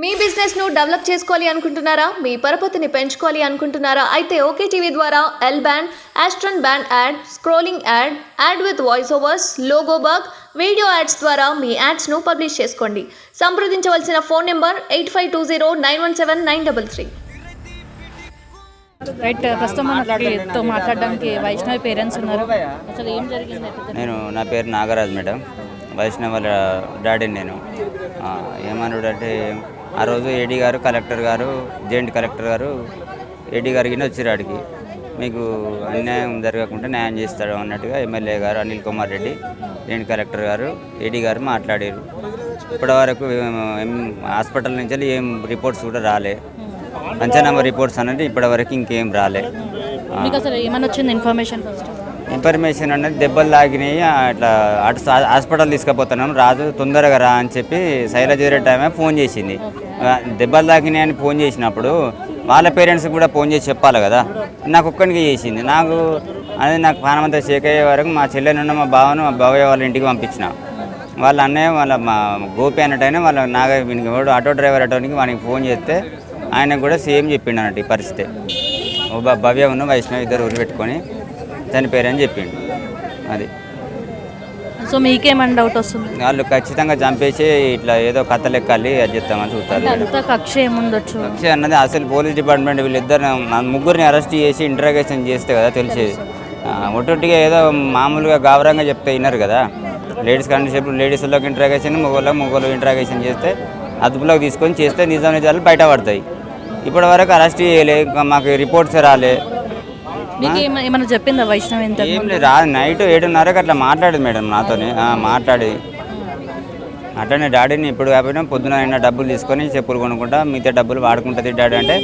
మీ business ను develop చేసుకోవాలి అనుకుంటున్నారా? మీ పరపతిని పెంచుకోవాలి అనుకుంటున్నారా? అయితే ఓకే టీవీ ద్వారా ఎల్ బ్యాండ్, ఆస్ట్రన్ band ad, scrolling ad, ad with voice overs, logo bug, video ads ద్వారా మీ యాడ్స్ ను పబ్లిష్ చేసుకోండి. సంప్రదించవలసిన ఫోన్ నెంబర్ 8520917933. రైట్, ప్రస్తుతం మనతో మాట్లాడడానికి వైష్ణవి పేరెంట్స్ ఉన్నారు. అసలు ఏం జరిగింది? నా పేరు నాగరాజ్ మేడం. వైష్ణవ్ వాళ్ళ డాడీని నేను. ఏమన్నాడు అంటే ఆ రోజు ఏడీ గారు, కలెక్టర్ గారు, జాయింట్ కలెక్టర్ గారు ఏడీ గారికి వచ్చారు. ఆడికి మీకు అన్యాయం జరగకుండా న్యాయం చేస్తాడు అన్నట్టుగా ఎమ్మెల్యే గారు అనిల్ కుమార్ రెడ్డి, జాయింట్ కలెక్టర్ గారు, ఏడీ గారు మాట్లాడారు. ఇప్పటివరకు హాస్పిటల్ నుంచి ఏం రిపోర్ట్స్ కూడా రాలే. పంచనామా రిపోర్ట్స్ అనేది ఇప్పటివరకు ఇంకేం రాలే. ఇన్ఫర్మేషన్ అనేది దెబ్బలు తాగినాయి, అట్లా అటు హాస్పిటల్ తీసుకుపోతున్నాం, రాజు తొందరగా రా అని చెప్పి శైలజారెడ్డి ఆమె ఫోన్ చేసింది. దెబ్బలు తాగినాయి అని ఫోన్ చేసినప్పుడు వాళ్ళ పేరెంట్స్కి కూడా ఫోన్ చేసి చెప్పాలి కదా. నాకు ఒక్కడికి చేసింది. నాకు ప్రాణమంతా షేక్ అయ్యే వరకు మా చెల్లెనున్న మా బావయ్య వాళ్ళ ఇంటికి పంపించిన. వాళ్ళ అన్నయ్య వాళ్ళ మా గోపి అన్నట్టయినా వాళ్ళ వీనికి ఆటో డ్రైవర్ అటోనికి వానికి ఫోన్ చేస్తే ఆయనకు కూడా సేమ్ చెప్పిండు అన్నట్టు ఈ పరిస్థితి. భవ్య ఉన్న వైష్ణవ్ ఇద్దరు ఊరు పెట్టుకొని చనిపోయారని చెప్పిండు. అది సో మీకేమన్నా డౌట్ వస్తుంది? వాళ్ళు ఖచ్చితంగా చంపేసి ఇట్లా ఏదో కథ లెక్కాలి అది చెప్తామని చూస్తారు. కక్ష ఏముండొచ్చు? కక్ష అన్నది అసలు పోలీస్ డిపార్ట్మెంట్ వీళ్ళిద్దరు ముగ్గురిని అరెస్ట్ చేసి ఇంటరాగేషన్ చేస్తే కదా తెలిసేది. ఒట్టొట్టిగా ఏదో మామూలుగా గాబరంగా చెప్తే విన్నారు కదా. లేడీస్ కానిస్టేబుల్ లేడీస్లోకి ఇంటరాగేషన్, మొగోళ్ళు ఇంటరాగేషన్ చేస్తే అదుపులోకి తీసుకొని చేస్తే నిజాలు బయటపడతాయి. ఇప్పటి వరకు అరెస్ట్ చేయలే, మాకు రిపోర్ట్స్ రాలే. ఏమైనా చెప్పిందా వైష్ణవి? ఏం లేదు, నైట్ 7:30కి అట్లా మాట్లాడేది మేడం నాతోని. మాట్లాడి అట్లనే డాడీని ఇప్పుడు కాకపోయినా పొద్దున అయినా డబ్బులు తీసుకొని చెప్పులు కొనుక్కుంటా, మిగతా డబ్బులు వాడుకుంటుంది డాడీ అంటే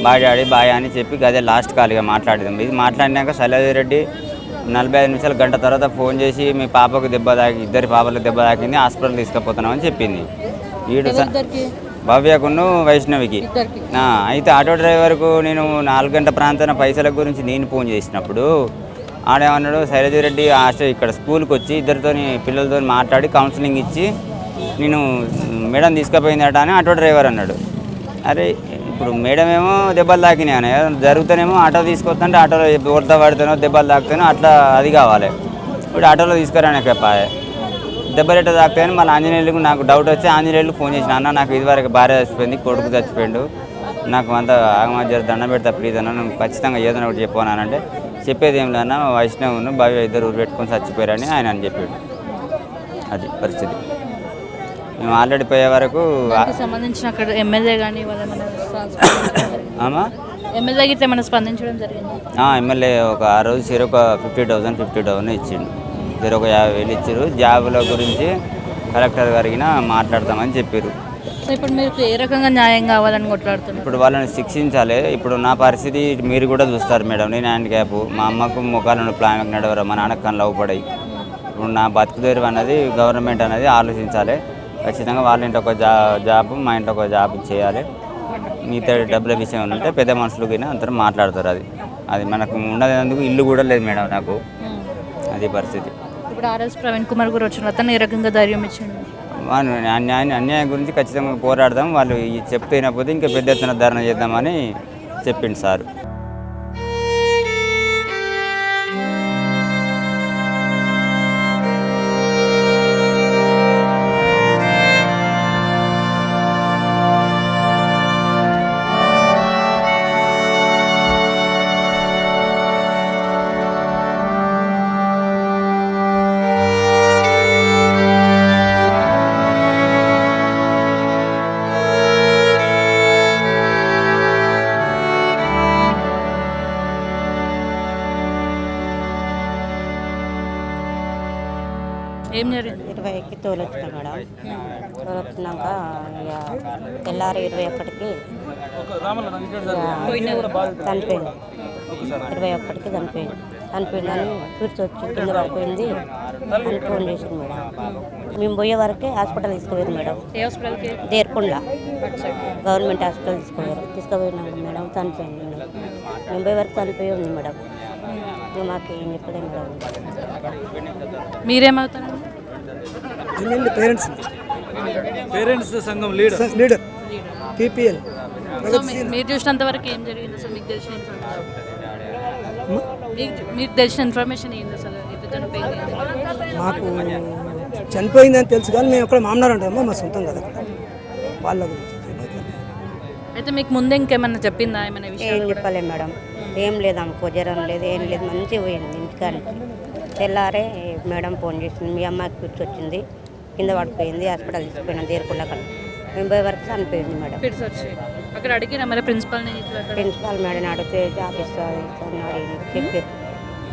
బాయ్ డాడీ బాయ్ అని చెప్పి అదే లాస్ట్ కాల్గా మాట్లాడదాం. ఇది మాట్లాడినాక శైలజారెడ్డి 45 నిమిషాలు గంట తర్వాత ఫోన్ చేసి మీ పాపకు దెబ్బ తాకి, ఇద్దరి పాపలకు దెబ్బ తాకింది, హాస్పిటల్ తీసుకుపోతున్నామని చెప్పింది. వీడు భవ్యకును వైష్ణవికి. అయితే ఆటో డ్రైవర్కు నేను 4 గంటల ప్రాంతాన పైసల గురించి నేను ఫోన్ చేసినప్పుడు ఆడేమన్నాడు, శైలజారెడ్డి ఇక్కడ స్కూల్కి వచ్చి ఇద్దరితో పిల్లలతో మాట్లాడి కౌన్సిలింగ్ ఇచ్చి నేను మేడం తీసుకుపోయిందట అని ఆటో డ్రైవర్ అన్నాడు. అరే ఇప్పుడు మేడం ఏమో దెబ్బలు తాకినాయి జరుగుతానేమో ఆటో తీసుకొస్తుంటే ఆటోలో ఓడతా పడితేనో దెబ్బలు తాకుతానో అట్లా అది కావాలి. ఇప్పుడు ఆటోలో తీసుకురానకపోయే దెబ్బలు ఎట్లా తాకుతాయని మళ్ళీ ఆంజనేయులకు నాకు డౌట్ వచ్చి ఆంజనేయులకు ఫోన్ చేసిన. అన్న నాకు ఇదివరకు భార్య చచ్చిపోయింది, కొడుకు చచ్చిపోయిండు, నాకు అంతా ఆగమధ్య దండం పెడతా ప్లీజ్ అన్న, నువ్వు ఖచ్చితంగా ఏదైనా ఒకటి చెప్పానంటే చెప్పేది ఏం లేదన్నా వైష్ణవ్ను భవ్య ఇద్దరు ఊరు పెట్టుకొని చచ్చిపోయారని ఆయన అని చెప్పాడు. అది పరిస్థితి. మేము ఆల్రెడీ పోయే వరకు సంబంధించిన అక్కడ ఎమ్మెల్యే కానీ ఎమ్మెల్యే గిట్ల ఏమైనా స్పందించడం జరిగింది? ఎమ్మెల్యే ఆ రోజు ఒక 50,000 ఇచ్చిండు. ఒక 50,000 ఇచ్చారు. జాబుల గురించి కలెక్టర్ గారికి మాట్లాడతామని చెప్పారు. సో ఇప్పుడు మీరు ఏ రకంగా న్యాయం కావాలని కొట్లాడుతున్నారు? ఇప్పుడు వాళ్ళని శిక్షించాలి. ఇప్పుడు నా పరిస్థితి మీరు కూడా చూస్తారు మేడం, నేను హ్యాండిక్యాప్, మా అమ్మకు ముఖాలను ప్లాంక్ నడవరు, మా నాన్నకు కళ్ళు అవ్వబడాయి. ఇప్పుడు నా బతుకుదేరు అన్నది గవర్నమెంట్ అనేది ఆలోచించాలి. ఖచ్చితంగా వాళ్ళ ఇంటి ఒక జాబ్, మా ఇంటి ఒక జాబ్ చేయాలి. మిగతా డబ్బుల విషయం ఉంటే పెద్ద మనుషులు కింద అందరూ మాట్లాడతారు. అది మనకు ఉన్నందుకు ఇల్లు కూడా లేదు మేడం నాకు. అది పరిస్థితి. ఇప్పుడు ఆర్ఎస్ ప్రవీణ్ కుమార్ గారు వచ్చిన అతను ఏ రకంగా ధైర్యం ఇచ్చాడు? అన్యాయం గురించి ఖచ్చితంగా పోరాడదాం, వాళ్ళు చెప్తే అయినపోతే ఇంకా పెద్ద ఎత్తున ధర్నా చేద్దామని చెప్పిండు సార్. ఏం జరిగింది? 20కి తోలొచ్చిన మేడం. తోలొచ్చినాక ఇక తెల్లారి 21కి చనిపోయింది. 21కి చనిపోయింది. చనిపోయిందని చూసి వచ్చి కింద పడిపోయింది అని ఫోన్ చేసింది మేడం. మేము పోయే వరకే హాస్పిటల్ తీసుకుపోయింది మేడం. ఏ హాస్పిటల్కి? దేర్కొండ గవర్నమెంట్ హాస్పిటల్ తీసుకుపోయినాం మేడం. చనిపోయింది మేడం. మేము పోయే వరకు చనిపోయి ఉంది మేడం. మాకు ఏం చెప్పలేదు మేడం. మీరేమవుతారు? పేరెంట్స్ సంఘం లీడర్ పీపీఎల్ సో మీరు చూసినంత వరకు ఏం జరిగింది అసలు మీకు తెలిసిన ఇన్ఫర్మేషన్ మీకు తెలిసిన ఇన్ఫర్మేషన్ ఏంది అసలు ఇప్పుడు చనిపోయింది మాకు చనిపోయిందని తెలుసు కానీ మేము అక్కడ మామనారు ఉంటామో మా సొంతం కదా అక్కడ వాళ్ళ గురించి అయితే మీకు ముందే ఇంకేమన్నా చెప్పిందా ఏమైనా ఏం విషయం చెప్పలేము మేడం, ఏం లేదు ఆమెకు జ్వరం లేదు, ఏం లేదు, మంచిగా పోయింది ఇంటికానికి. తెల్లారే మేడం ఫోన్ చేసింది, మీ అమ్మాయికి కూర్చొచ్చింది, కింద పడిపోయింది, హాస్పిటల్ తీసుకుపోయినా తీరకుండా అక్కడ. మేము పోయే వరకు చనిపోయింది మేడం. ఫిట్స్ వచ్చి అక్కడ అడిగినా మరి ప్రిన్సిపల్ని ప్రిన్సిపాల్ మేడం అడిగితే ఆఫీస్ చెప్పారు.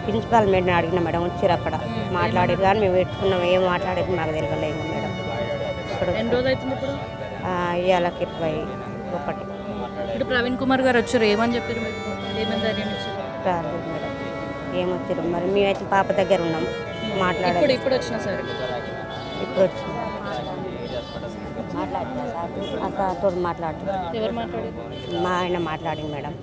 ప్రిన్సిపాల్ మేడం అడిగిన మేడం వచ్చారు, అక్కడ మాట్లాడారు కానీ మేము పెట్టుకున్నాం, ఏం మాట్లాడేది మాకు తెలియలేదు మేడం. ఇప్పుడు ఎన్ని రోజులు అవుతుంది ఇప్పుడు ఇవాళకి 21 ఇప్పుడు ప్రవీణ్ కుమార్ గారు వచ్చారు, ఏమని చెప్పారు మీకు ఏమని ధైర్యం ఇచ్చారు రాలేదు మేడం, ఏమొచ్చారు మరి. మేమైతే పాప దగ్గర ఉన్నాం, మాట్లాడాలి. ఇప్పుడు వచ్చినా సరే ఇప్పుడు వచ్చింది మాట్లాడుతున్నా సార్, ఆ సార్తో మాట్లాడుతున్నా. ఎవరు మాట్లాడారు మా ఆయన మాట్లాడింది మేడం.